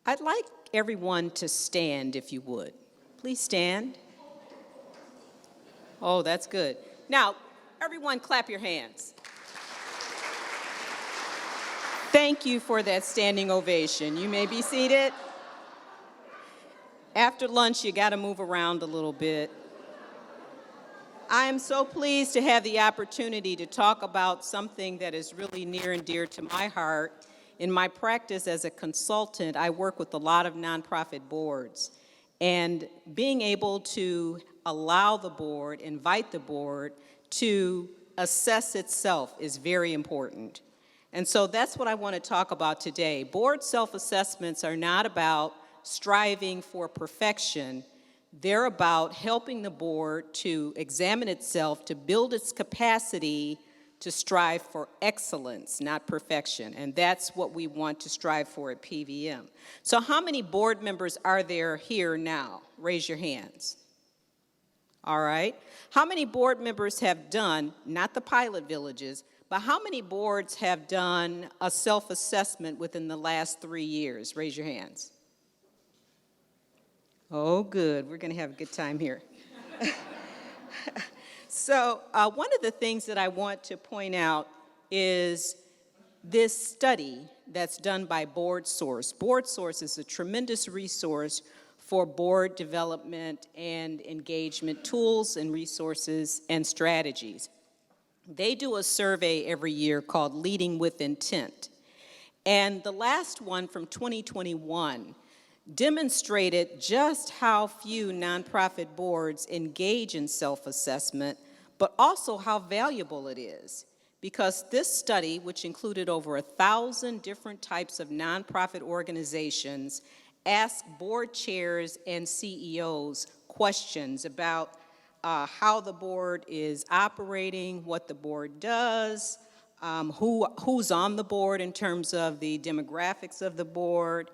I'd like everyone to stand, if you would. Please stand. Oh, that's good. Now, everyone clap your hands. Thank you for that standing ovation. You may be seated. After lunch, you got to move around a little bit. I am so pleased to have the opportunity to talk about something that is really near and dear to my heart. In my practice as a consultant, I work with a lot of nonprofit boards. And being able to allow the board, invite the board to assess itself is very important. And so that's what I want to talk about today. Board self-assessments are not about striving for perfection. They're about helping the board to examine itself, to build its capacity to strive for excellence, not perfection. And that's what we want to strive for at PVM. So how many board members are there here now? Raise your hands. All right. How many board members have done, not the pilot villages, but how many boards have done a self-assessment within the last 3 years? Raise your hands. Oh, good. We're going to have a good time here. So one of the things that I want to point out is this study that's done by BoardSource. BoardSource is a tremendous resource for board development and engagement tools and resources and strategies. They do a survey every year called Leading with Intent. And the last one from 2021 demonstrated just how few nonprofit boards engage in self-assessment, but also how valuable it is. Because this study, which included over 1,000 different types of nonprofit organizations, asked board chairs and CEOs questions about how the board is operating, what the board does, who's on the board in terms of the demographics of the board,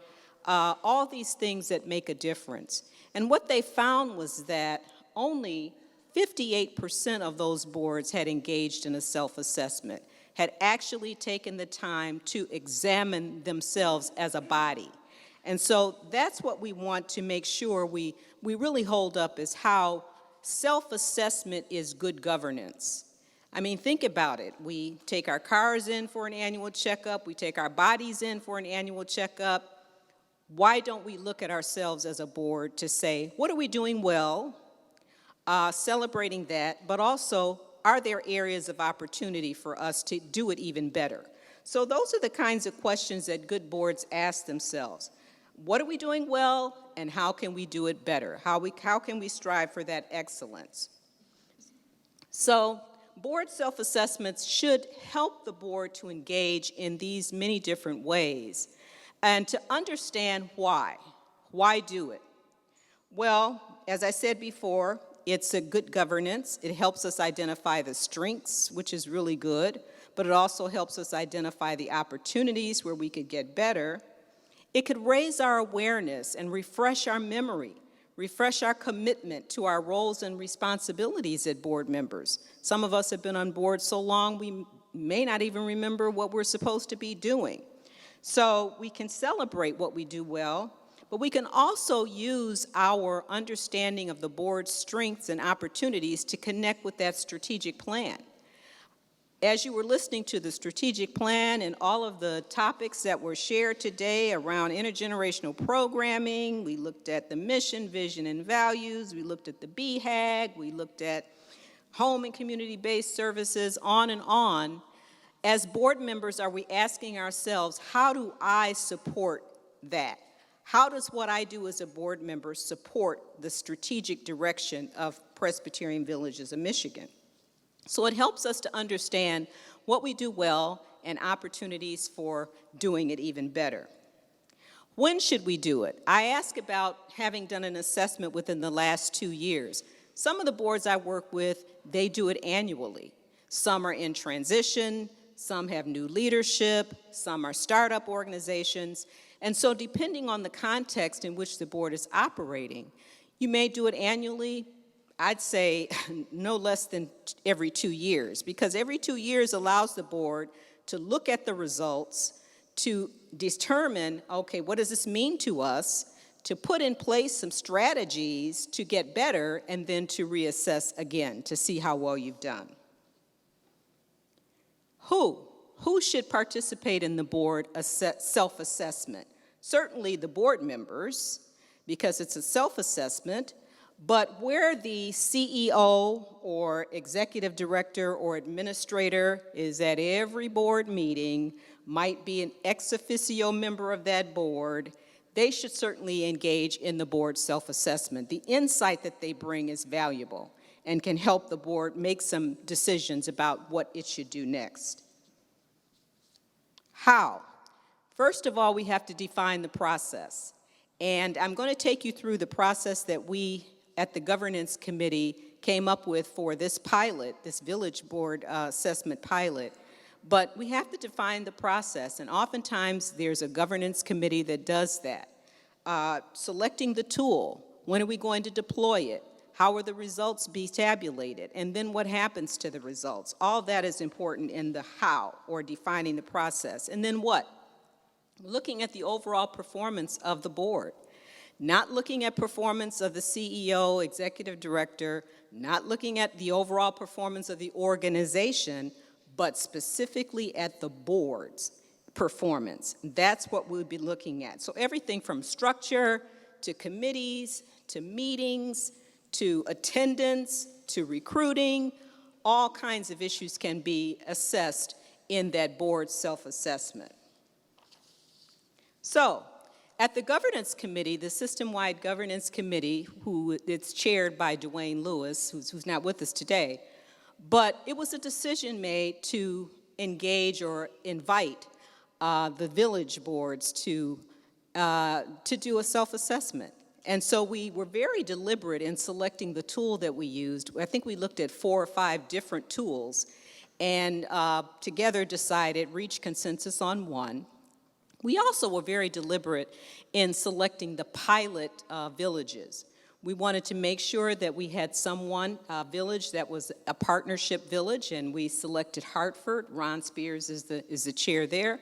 all these things that make a difference. And what they found was that only 58% of those boards had engaged in a self-assessment, had actually taken the time to examine themselves as a body. And so that's what we want to make sure we really hold up, is how self-assessment is good governance. I mean, think about it. We take our cars in for an annual checkup. We take our bodies in for an annual checkup. Why don't we look at ourselves as a board to say, what are we doing well, celebrating that, but also, are there areas of opportunity for us to do it even better? So those are the kinds of questions that good boards ask themselves. What are we doing well, and how can we do it better? How can we strive for that excellence? So board self-assessments should help the board to engage in these many different ways and to understand why. Why do it? Well, as I said before, it's a good governance. It helps us identify the strengths, which is really good, but it also helps us identify the opportunities where we could get better. It could raise our awareness and refresh our memory, refresh our commitment to our roles and responsibilities as board members. Some of us have been on board so long we may not even remember what we're supposed to be doing. So we can celebrate what we do well, but we can also use our understanding of the board's strengths and opportunities to connect with that strategic plan. As you were listening to the strategic plan and all of the topics that were shared today around intergenerational programming, we looked at the mission, vision, and values, we looked at the BHAG, we looked at home and community-based services, on and on. As board members, are we asking ourselves, how do I support that? How does what I do as a board member support the strategic direction of Presbyterian Villages of Michigan? So it helps us to understand what we do well and opportunities for doing it even better. When should we do it? I ask about having done an assessment within the last 2 years. Some of the boards I work with, they do it annually. Some are in transition, some have new leadership, some are startup organizations. And so depending on the context in which the board is operating, you may do it annually. I'd say no less than every 2 years, because every 2 years allows the board to look at the results, to determine, okay, what does this mean to us, to put in place some strategies to get better, and then to reassess again to see how well you've done. Who should participate in the board self-assessment? Certainly the board members, because it's a self-assessment, but where the CEO or executive director or administrator is at every board meeting, might be an ex officio member of that board, they should certainly engage in the board self-assessment. The insight that they bring is valuable and can help the board make some decisions about what it should do next. How? First of all, we have to define the process. And I'm going to take you through the process that we at the governance committee came up with for this pilot, this village board assessment pilot. But we have to define the process, and oftentimes there's a governance committee that does that. Selecting the tool, when are we going to deploy it? How will the results be tabulated? And then what happens to the results? All that is important in the how, or defining the process. And then what? Looking at the overall performance of the board. Not looking at performance of the CEO, executive director, not looking at the overall performance of the organization, but specifically at the board's performance. That's what we'll be looking at. So everything from structure, to committees, to meetings, to attendance, to recruiting, all kinds of issues can be assessed in that board self-assessment. So, at the governance committee, the system-wide governance committee, it's chaired by Dwayne Lewis, who's not with us today, but it was a decision made to engage or invite the village boards to do a self-assessment. And so we were very deliberate in selecting the tool that we used. I think we looked at 4 or 5 different tools, and together decided, reached consensus on one. We also were very deliberate in selecting the pilot villages. We wanted to make sure that we had village that was a partnership village, and we selected Hartford. Ron Spears is the chair there.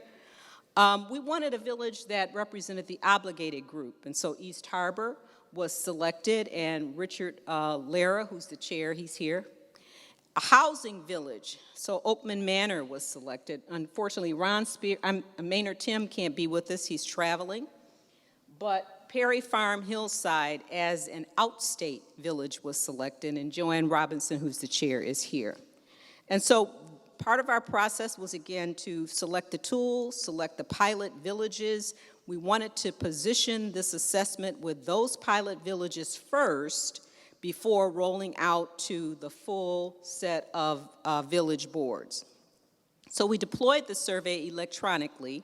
We wanted a village that represented the obligated group, and so East Harbor was selected, and Richard Lara, who's the chair, he's here. A housing village, so Oakman Manor was selected. Unfortunately, Maynard Tim can't be with us, he's traveling. But Perry Farm Hillside as an outstate village was selected, and Joanne Robinson, who's the chair, is here. And so part of our process was, again, to select the tools, select the pilot villages. We wanted to position this assessment with those pilot villages first before rolling out to the full set of village boards. So we deployed the survey electronically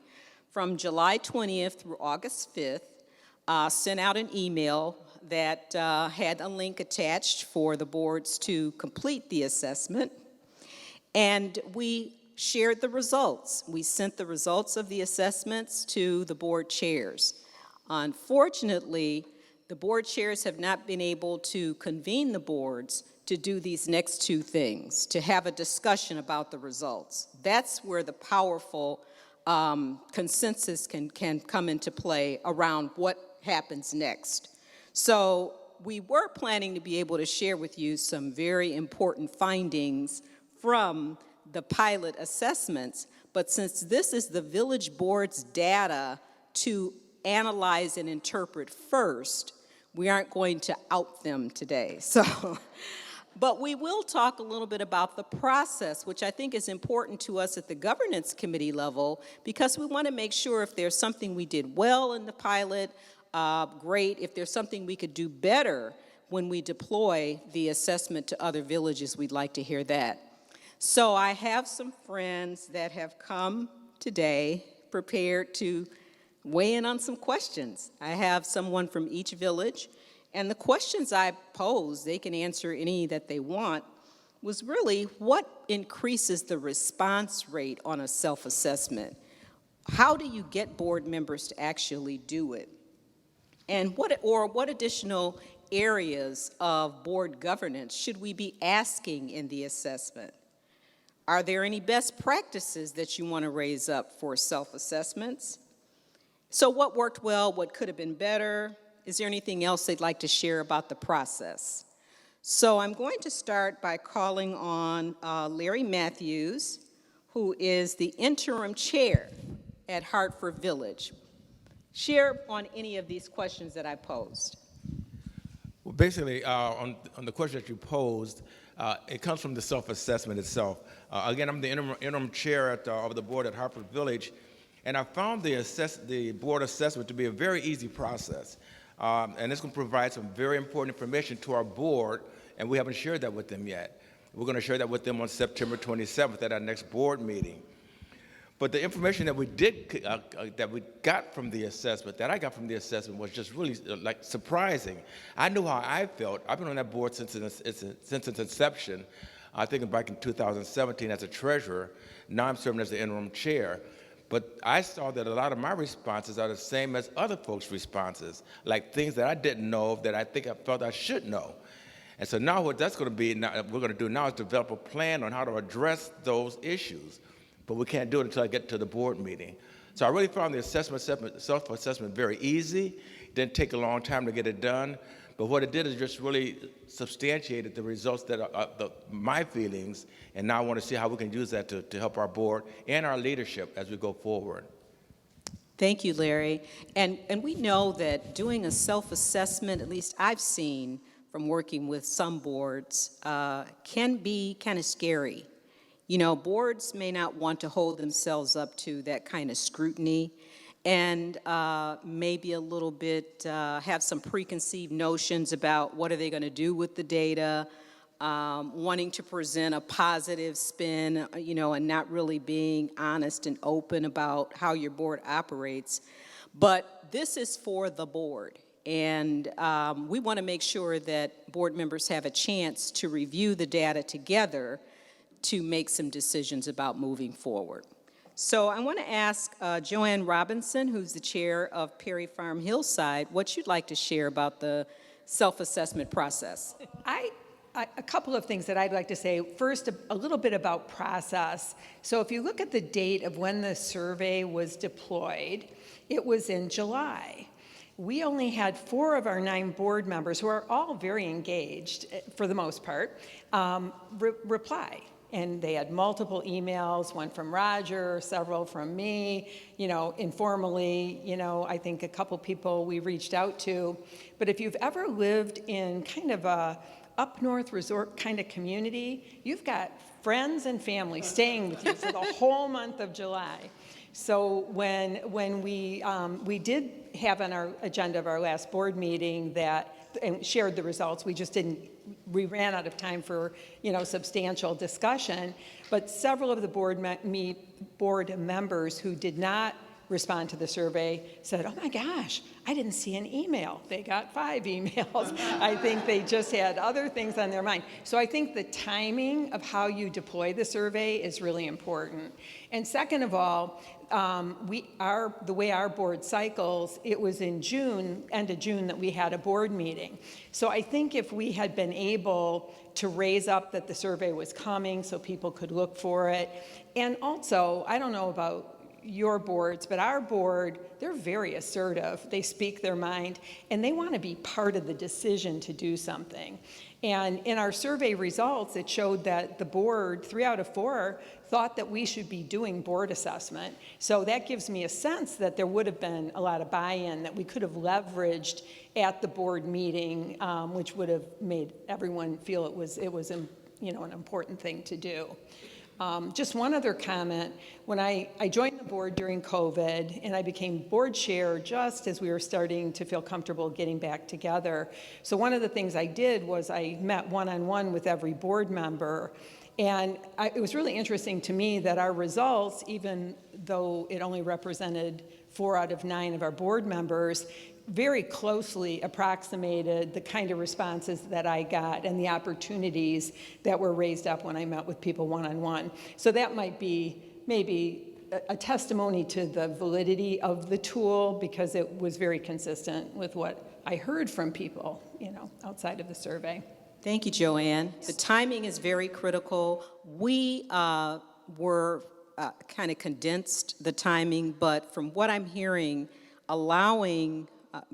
from July 20th through August 5th, sent out an email that had a link attached for the boards to complete the assessment, and we shared the results. We sent the results of the assessments to the board chairs. Unfortunately, the board chairs have not been able to convene the boards to do these next 2 things, to have a discussion about the results. That's where the powerful consensus can come into play around what happens next. So we were planning to be able to share with you some very important findings from the pilot assessments, but since this is the village board's data to analyze and interpret first, we aren't going to out them today. So, but we will talk a little bit about the process, which I think is important to us at the governance committee level, because we want to make sure if there's something we did well in the pilot, great. If there's something we could do better when we deploy the assessment to other villages, we'd like to hear that. So I have some friends that have come today prepared to weigh in on some questions. I have someone from each village, and the questions I posed, they can answer any that they want, was really what increases the response rate on a self-assessment? How do you get board members to actually do it? And what additional areas of board governance should we be asking in the assessment? Are there any best practices that you want to raise up for self-assessments? So what worked well, what could have been better? Is there anything else they'd like to share about the process? So I'm going to start by calling on Larry Matthews, who is the interim chair at Hartford Village. Share on any of these questions that I posed. Well, basically, on the question that you posed, it comes from the self-assessment itself. Again, I'm the interim chair of the board at Hartford Village, and I found the board assessment to be a very easy process. And it's going to provide some very important information to our board, and we haven't shared that with them yet. We're going to share that with them on September 27th at our next board meeting. But the information that we got from the assessment, that I got from the assessment, was just really like surprising. I knew how I felt. I've been on that board since its inception. I think back in 2017 as a treasurer. Now I'm serving as the interim chair. But I saw that a lot of my responses are the same as other folks' responses, like things that I didn't know that I felt I should know. And so now what that's going to be, we're going to do now is develop a plan on how to address those issues. But we can't do it until I get to the board meeting. So I really found the self-assessment very easy. It didn't take a long time to get it done. But what it did is just really substantiated the results that are my feelings, and now I want to see how we can use that to help our board and our leadership as we go forward. Thank you, Larry. And we know that doing a self-assessment, at least I've seen from working with some boards, can be kind of scary. You know, boards may not want to hold themselves up to that kind of scrutiny, and maybe a little bit have some preconceived notions about what are they going to do with the data, wanting to present a positive spin, you know, and not really being honest and open about how your board operates. But this is for the board, and we want to make sure that board members have a chance to review the data together to make some decisions about moving forward. So I want to ask Joanne Robinson, who's the chair of Perry Farm Hillside, what you'd like to share about the self-assessment process. A couple of things that I'd like to say. First, a little bit about process. So if you look at the date of when the survey was deployed, it was in July. We only had 4 of our 9 board members, who are all very engaged for the most part, reply. And they had multiple emails, one from Roger, several from me, you know, informally, you know, I think a couple people we reached out to. But if you've ever lived in kind of a up north resort kind of community, you've got friends and family staying with you for the whole month of July. So when we did have on our agenda of our last board meeting and shared the results, we ran out of time for, you know, substantial discussion, but several of the board members who did not respond to the survey said, oh my gosh, I didn't see an email. They got 5 emails. I think they just had other things on their mind. So I think the timing of how you deploy the survey is really important. And second of all, the way our board cycles, it was in June, end of June, that we had a board meeting. So I think if we had been able to raise up that the survey was coming so people could look for it, and also, I don't know about your boards, but our board, they're very assertive. They speak their mind, and they want to be part of the decision to do something. And in our survey results, it showed that the board, 3 out of 4, thought that we should be doing board assessment. So that gives me a sense that there would have been a lot of buy-in that we could have leveraged at the board meeting, which would have made everyone feel it was you know, an important thing to do. Just one other comment. When I joined the board during COVID, and I became board chair just as we were starting to feel comfortable getting back together. So one of the things I did was I met one-on-one with every board member. And it was really interesting to me that our results, even though it only represented 4 out of 9 of our board members, very closely approximated the kind of responses that I got and the opportunities that were raised up when I met with people one-on-one. So that might be maybe a testimony to the validity of the tool, because it was very consistent with what I heard from people, you know, outside of the survey. Thank you, Joanne. The timing is very critical. We were kind of condensed the timing, but from what I'm hearing, allowing,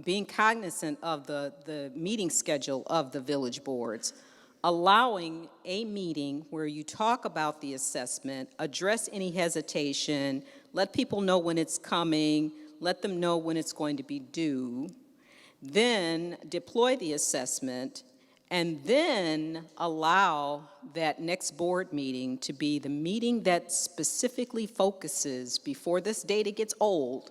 being cognizant of the meeting schedule of the village boards, allowing a meeting where you talk about the assessment, address any hesitation, let people know when it's coming, let them know when it's going to be due, then deploy the assessment, and then allow that next board meeting to be the meeting that specifically focuses, before this data gets old,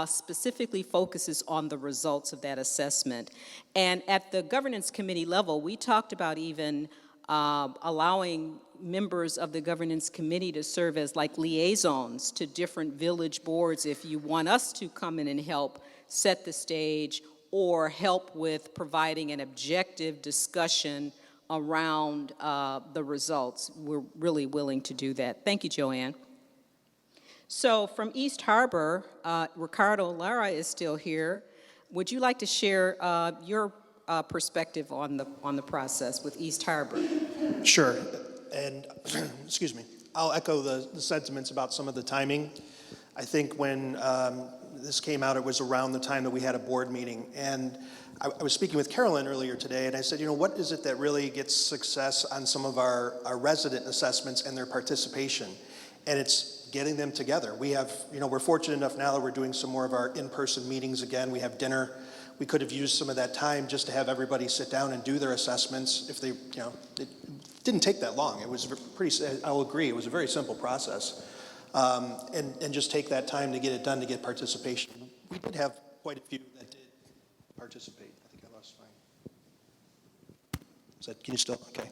specifically focuses on the results of that assessment. And at the governance committee level, we talked about even allowing members of the governance committee to serve as like liaisons to different village boards if you want us to come in and help set the stage or help with providing an objective discussion around the results. We're really willing to do that. Thank you, Joanne. So from East Harbor, Ricardo Lara is still here. Would you like to share your perspective on the process with East Harbor? Sure. And, excuse me, I'll echo the sentiments about some of the timing. I think when this came out, it was around the time that we had a board meeting. And I was speaking with Carolyn earlier today, and I said, you know, what is it that really gets success on some of our resident assessments and their participation? And it's getting them together. We have, you know, we're fortunate enough now that we're doing some more of our in-person meetings again. We have dinner. We could have used some of that time just to have everybody sit down and do their assessments if they, you know, it didn't take that long. It was pretty, I'll agree, it was a very simple process. And just take that time to get it done, to get participation. We did have quite a few that did participate. I think I lost mine. Is that, can you still, okay.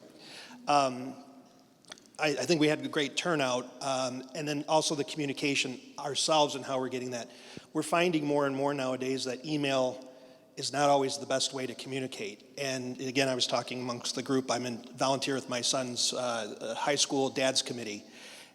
I think we had a great turnout, and then also the communication ourselves and how we're getting that. We're finding more and more nowadays that email is not always the best way to communicate. And again, I was talking amongst the group. I'm in volunteer with my son's high school dad's committee,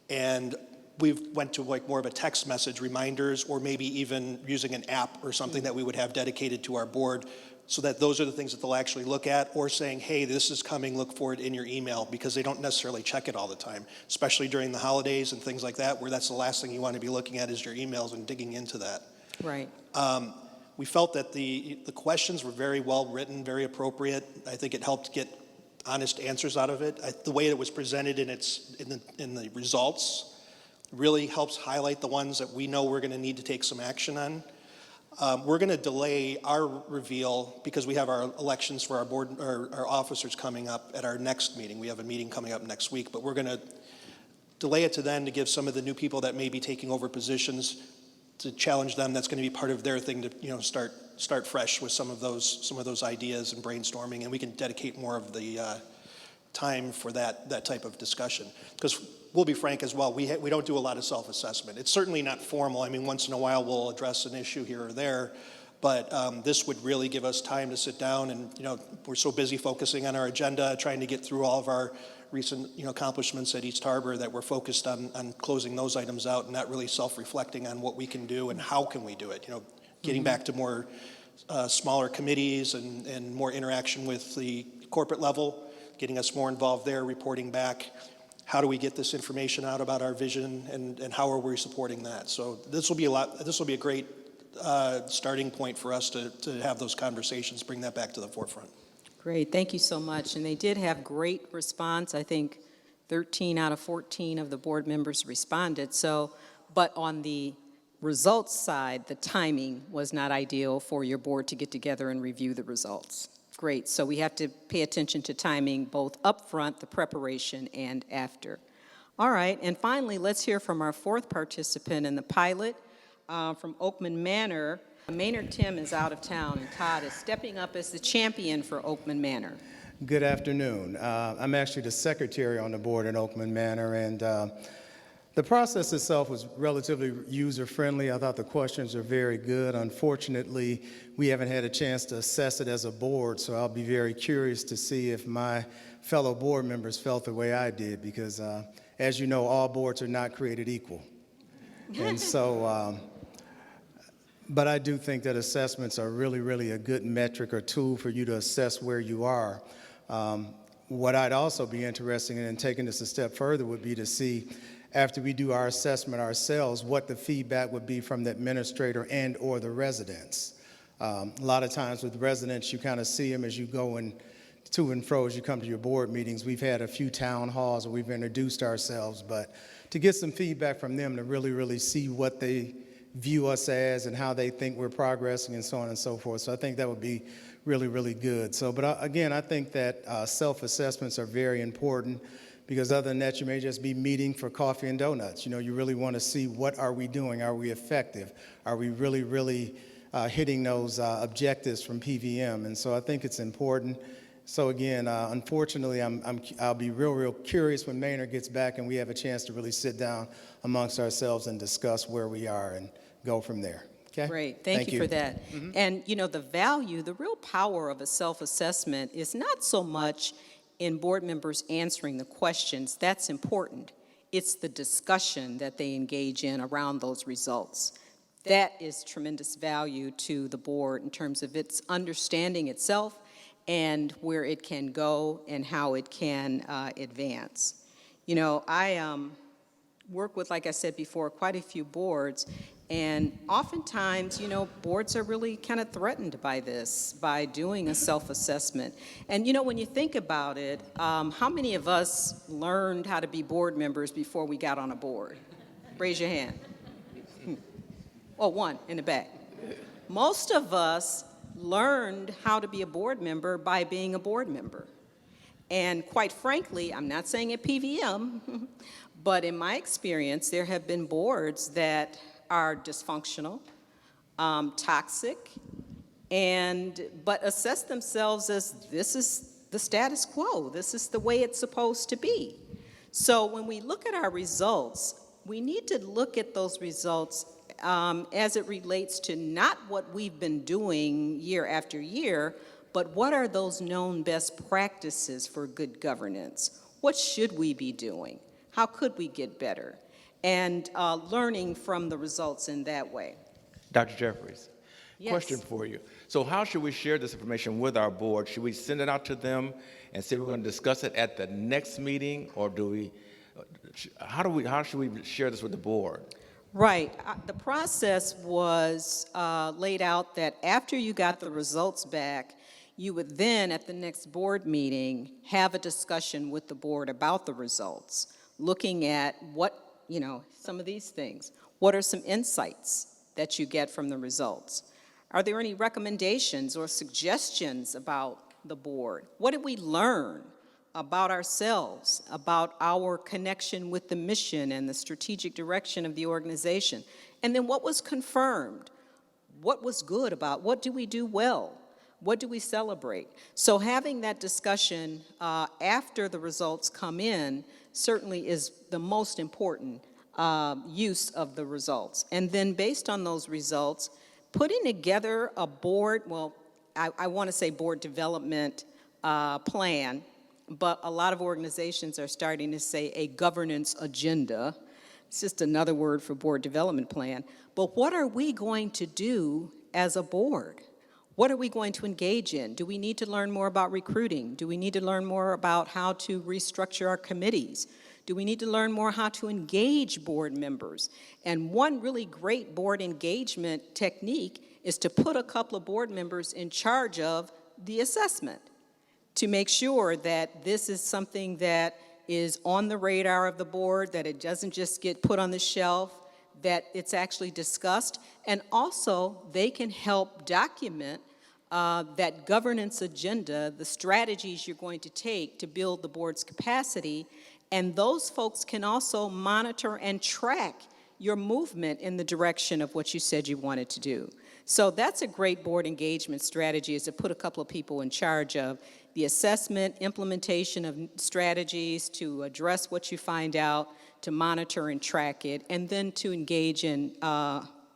and we've went to like more of a text message reminders, or maybe even using an app or something that we would have dedicated to our board, so that those are the things that they'll actually look at, or saying, hey, this is coming, look for it in your email, because they don't necessarily check it all the time, especially during the holidays and things like that, where that's the last thing you want to be looking at is your emails and digging into that. Right. We felt that the questions were very well written, very appropriate. I think it helped get honest answers out of it. The way it was presented in the results really helps highlight the ones that we know we're going to need to take some action on. We're going to delay our reveal because we have our elections for our board, our officers coming up at our next meeting. We have a meeting coming up next week, but we're going to delay it to then to give some of the new people that may be taking over positions, to challenge them. That's going to be part of their thing to, you know, start fresh with some of those ideas and brainstorming, and we can dedicate more of the time for that type of discussion. Because we'll be frank as well, we don't do a lot of self-assessment. It's certainly not formal. I mean, once in a while we'll address an issue here or there, but this would really give us time to sit down and, you know, we're so busy focusing on our agenda, trying to get through all of our recent, you know, accomplishments at East Harbor, that we're focused on closing those items out and not really self-reflecting on what we can do and how can we do it. You know, getting back to more smaller committees and more interaction with the corporate level, getting us more involved there, reporting back. How do we get this information out about our vision, and how are we supporting that? So this will be a great starting point for us to have those conversations, bring that back to the forefront. Great, thank you so much. And they did have great response. I think 13 out of 14 of the board members responded. So, but on the results side, the timing was not ideal for your board to get together and review the results. Great, so we have to pay attention to timing both upfront, the preparation, and after. All right, and finally, let's hear from our fourth participant in the pilot from Oakman Manor. Maynard Tim is out of town, and Todd is stepping up as the champion for Oakman Manor. Good afternoon. I'm actually the secretary on the board at Oakman Manor, and the process itself was relatively user-friendly. I thought the questions are very good. Unfortunately, we haven't had a chance to assess it as a board, so I'll be very curious to see if my fellow board members felt the way I did, because as you know, all boards are not created equal. And so, but I do think that assessments are really, really a good metric or tool for you to assess where you are. What I'd also be interested in taking this a step further would be to see, after we do our assessment ourselves, what the feedback would be from the administrator and or the residents. A lot of times with residents, you kind of see them as you go to and fro as you come to your board meetings. We've had a few town halls where we've introduced ourselves, but to get some feedback from them to really, really see what they view us as and how they think we're progressing and so on and so forth. So I think that would be really, really good. So, but again, I think that self-assessments are very important, because other than that, you may just be meeting for coffee and donuts. You know, you really want to see, what are we doing? Are we effective? Are we really, really hitting those objectives from PVM? And so I think it's important. So again, unfortunately, I'll be real curious when Maynard gets back and we have a chance to really sit down amongst ourselves and discuss where we are and go from there. Okay? Great, thank you for that. And you know, the value, the real power of a self-assessment is not so much in board members answering the questions. That's important. It's the discussion that they engage in around those results. That is tremendous value to the board in terms of its understanding itself and where it can go and how it can advance. You know, I work with, like I said before, quite a few boards, and oftentimes, you know, boards are really kind of threatened by this, by doing a self-assessment. And you know, when you think about it, how many of us learned how to be board members before we got on a board? Raise your hand. Oh, one in the back. Most of us learned how to be a board member by being a board member. And quite frankly, I'm not saying at PVM, but in my experience, there have been boards that are dysfunctional, toxic, but assess themselves as, this is the status quo, this is the way it's supposed to be. So when we look at our results, we need to look at those results as it relates to not what we've been doing year after year, but what are those known best practices for good governance? What should we be doing? How could we get better? And learning from the results in that way. Dr. Jeffries, Yes. question for you. So how should we share this information with our board? Should we send it out to them and say we're going to discuss it at the next meeting, or do we, how should we share this with the board? Right. The process was laid out that after you got the results back, you would then, at the next board meeting, have a discussion with the board about the results, looking at what, you know, some of these things. What are some insights that you get from the results? Are there any recommendations or suggestions about the board? What did we learn about ourselves, about our connection with the mission and the strategic direction of the organization? And then what was confirmed? What was good about? What do we do well? What do we celebrate? So having that discussion after the results come in certainly is the most important use of the results. And then based on those results, putting together a board, well, I want to say board development plan, but a lot of organizations are starting to say a governance agenda. It's just another word for board development plan. But what are we going to do as a board? What are we going to engage in? Do we need to learn more about recruiting? Do we need to learn more about how to restructure our committees? Do we need to learn more how to engage board members? And one really great board engagement technique is to put a couple of board members in charge of the assessment to make sure that this is something that is on the radar of the board, that it doesn't just get put on the shelf, that it's actually discussed, and also they can help document that governance agenda, the strategies you're going to take to build the board's capacity, and those folks can also monitor and track your movement in the direction of what you said you wanted to do. So that's a great board engagement strategy, is to put a couple of people in charge of the assessment, implementation of strategies to address what you find out, to monitor and track it, and then to engage in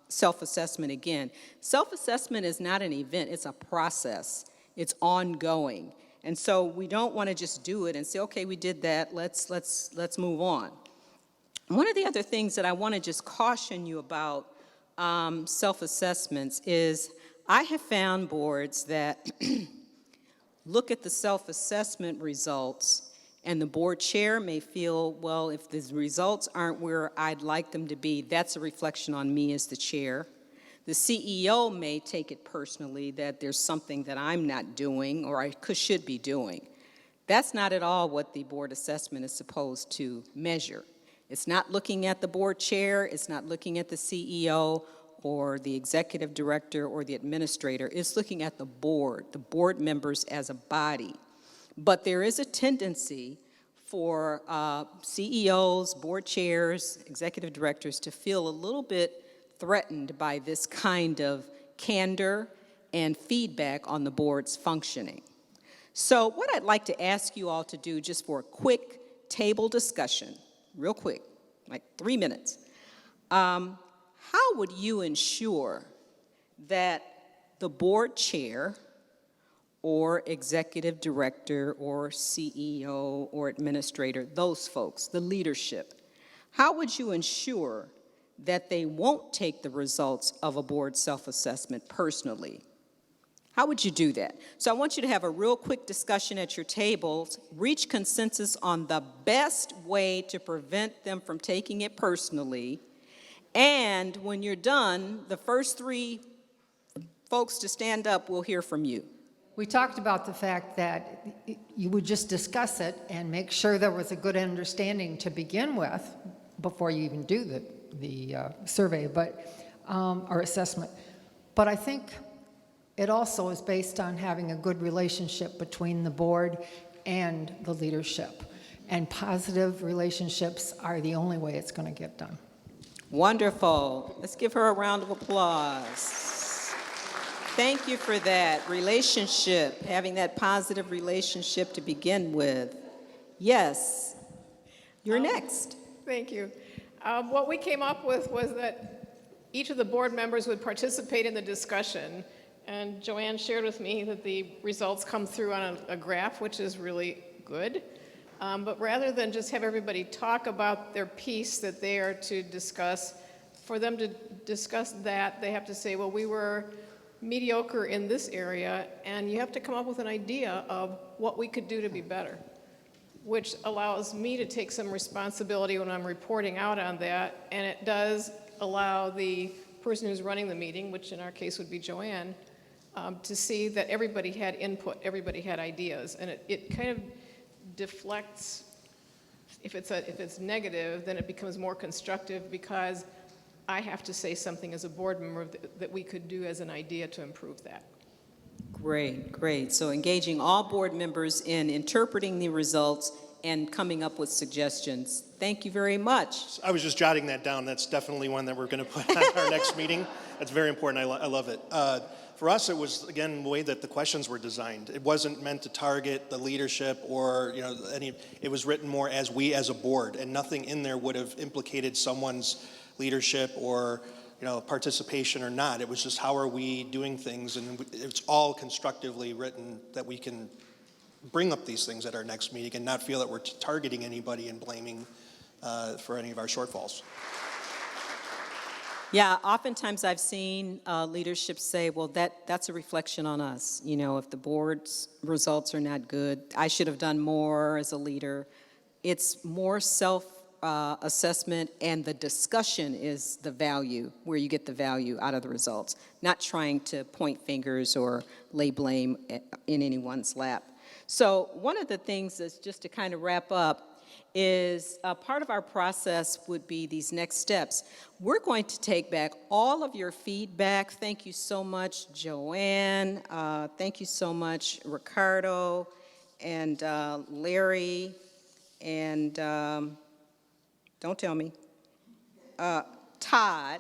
self-assessment again. Self-assessment is not an event, it's a process. It's ongoing. And so we don't want to just do it and say, okay, we did that, let's move on. One of the other things that I want to just caution you about self-assessments is I have found boards that look at the self-assessment results, and the board chair may feel, well, if the results aren't where I'd like them to be, that's a reflection on me as the chair. The CEO may take it personally that there's something that I'm not doing or I should be doing. That's not at all what the board assessment is supposed to measure. It's not looking at the board chair, it's not looking at the CEO or the executive director or the administrator. It's looking at the board members as a body. But there is a tendency for CEOs, board chairs, executive directors to feel a little bit threatened by this kind of candor and feedback on the board's functioning. So what I'd like to ask you all to do, just for a quick table discussion, real quick, like 3 minutes, how would you ensure that the board chair or executive director or CEO or administrator, those folks, the leadership, how would you ensure that they won't take the results of a board self-assessment personally? How would you do that? So I want you to have a real quick discussion at your tables, reach consensus on the best way to prevent them from taking it personally, and when you're done, the first 3 folks to stand up will hear from you. We talked about the fact that you would just discuss it and make sure there was a good understanding to begin with before you even do the survey, or assessment. But I think it also is based on having a good relationship between the board and the leadership. And positive relationships are the only way it's going to get done. Wonderful. Let's give her a round of applause. Thank you for that relationship, having that positive relationship to begin with. Yes, you're next. Thank you. What we came up with was that each of the board members would participate in the discussion, and Joanne shared with me that the results come through on a graph, which is really good. But rather than just have everybody talk about their piece that they are to discuss, for them to discuss that, they have to say, well, we were mediocre in this area, and you have to come up with an idea of what we could do to be better, which allows me to take some responsibility when I'm reporting out on that, and it does allow the person who's running the meeting, which in our case would be Joanne, to see that everybody had input, everybody had ideas, and it kind of deflects. If it's negative, then it becomes more constructive because I have to say something as a board member that we could do as an idea to improve that. Great, great. So engaging all board members in interpreting the results and coming up with suggestions. Thank you very much. I was just jotting that down. That's definitely one that we're going to put on our next meeting. That's very important. I love it. For us, it was, again, the way that the questions were designed. It wasn't meant to target the leadership or, it was written more as we as a board, and nothing in there would have implicated someone's leadership or, participation or not. It was just how are we doing things, and it's all constructively written that we can bring up these things at our next meeting and not feel that we're targeting anybody and blaming for any of our shortfalls. Yeah, oftentimes I've seen leadership say, well, that's a reflection on us. If the board's results are not good, I should have done more as a leader. It's more self-assessment, and the discussion is the value, where you get the value out of the results, not trying to point fingers or lay blame in anyone's lap. So one of the things is, just to kind of wrap up, is part of our process would be these next steps. We're going to take back all of your feedback. Thank you so much, Joanne. Thank you so much, Ricardo and Larry, and don't tell me, Todd,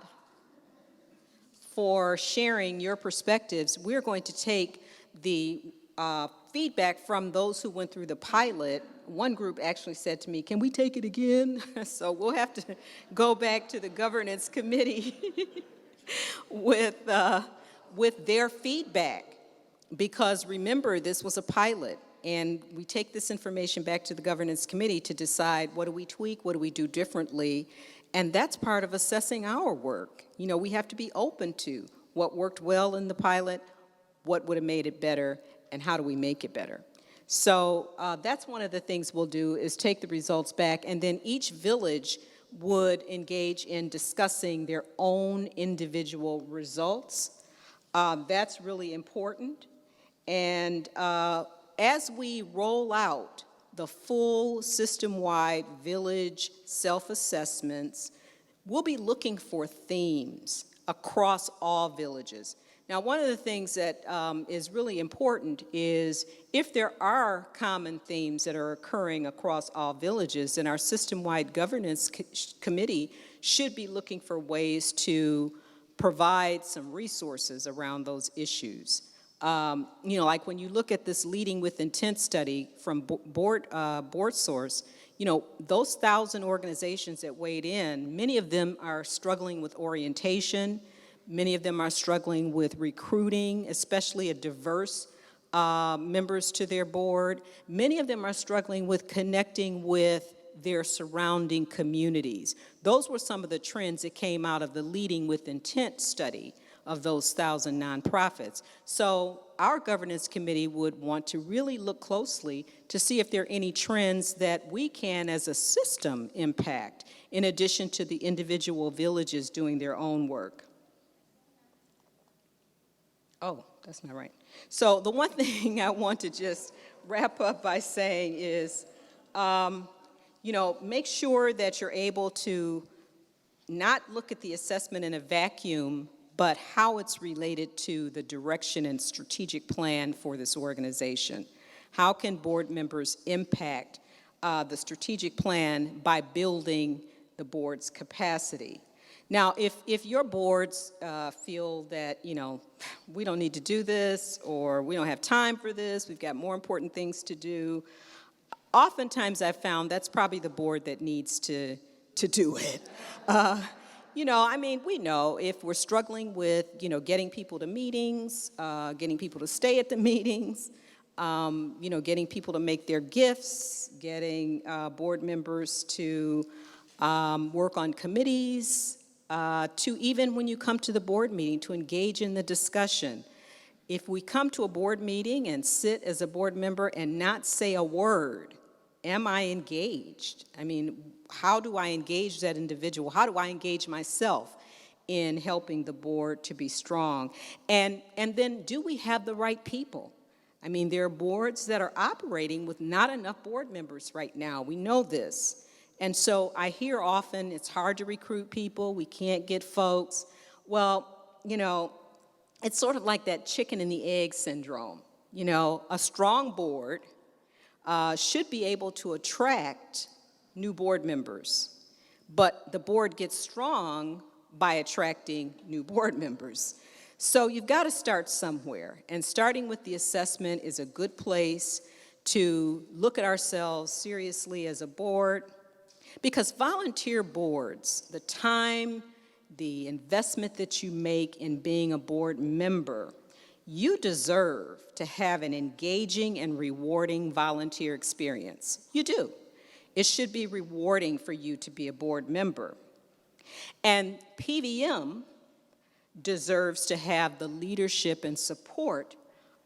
for sharing your perspectives. We're going to take the feedback from those who went through the pilot. One group actually said to me, can we take it again? So we'll have to go back to the governance committee with their feedback, because remember, this was a pilot, and we take this information back to the governance committee to decide, what do we tweak, what do we do differently, and that's part of assessing our work. We have to be open to what worked well in the pilot, what would have made it better, and how do we make it better? So that's one of the things we'll do is take the results back, and then each village would engage in discussing their own individual results. That's really important. And as we roll out the full system-wide village self-assessments, we'll be looking for themes across all villages. Now, one of the things that is really important is if there are common themes that are occurring across all villages, then our system-wide governance committee should be looking for ways to provide some resources around those issues. Like when you look at this Leading with Intent study from Board Source, those 1,000 organizations that weighed in, many of them are struggling with orientation. Many of them are struggling with recruiting, especially a diverse members to their board. Many of them are struggling with connecting with their surrounding communities. Those were some of the trends that came out of the Leading with Intent study of those 1,000 nonprofits. So our governance committee would want to really look closely to see if there are any trends that we can, as a system, impact, in addition to the individual villages doing their own work. Oh, that's not right. So the one thing I want to just wrap up by saying is, make sure that you're able to not look at the assessment in a vacuum, but how it's related to the direction and strategic plan for this organization. How can board members impact the strategic plan by building the board's capacity? Now, if your boards feel that, we don't need to do this, or we don't have time for this, we've got more important things to do, oftentimes I've found that's probably the board that needs to do it. We know if we're struggling with, getting people to meetings, getting people to stay at the meetings, getting people to make their gifts, getting board members to work on committees, to even when you come to the board meeting, to engage in the discussion. If we come to a board meeting and sit as a board member and not say a word, am I engaged? How do I engage that individual? How do I engage myself in helping the board to be strong? And then, do we have the right people? There are boards that are operating with not enough board members right now. We know this. And so I hear often it's hard to recruit people, we can't get folks. Well, it's sort of like that chicken and the egg syndrome. A strong board should be able to attract new board members, but the board gets strong by attracting new board members. So you've got to start somewhere, and starting with the assessment is a good place to look at ourselves seriously as a board, because volunteer boards, the time, the investment that you make in being a board member, you deserve to have an engaging and rewarding volunteer experience. You do. It should be rewarding for you to be a board member. And PVM deserves to have the leadership and support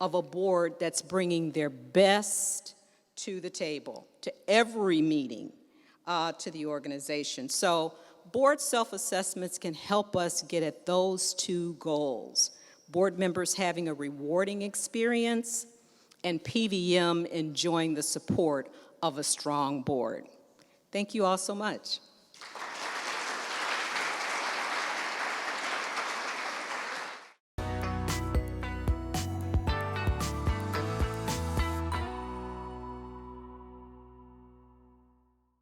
of a board that's bringing their best to the table, to every meeting, to the organization. So board self-assessments can help us get at those two goals: board members having a rewarding experience, and PVM enjoying the support of a strong board. Thank you all so much.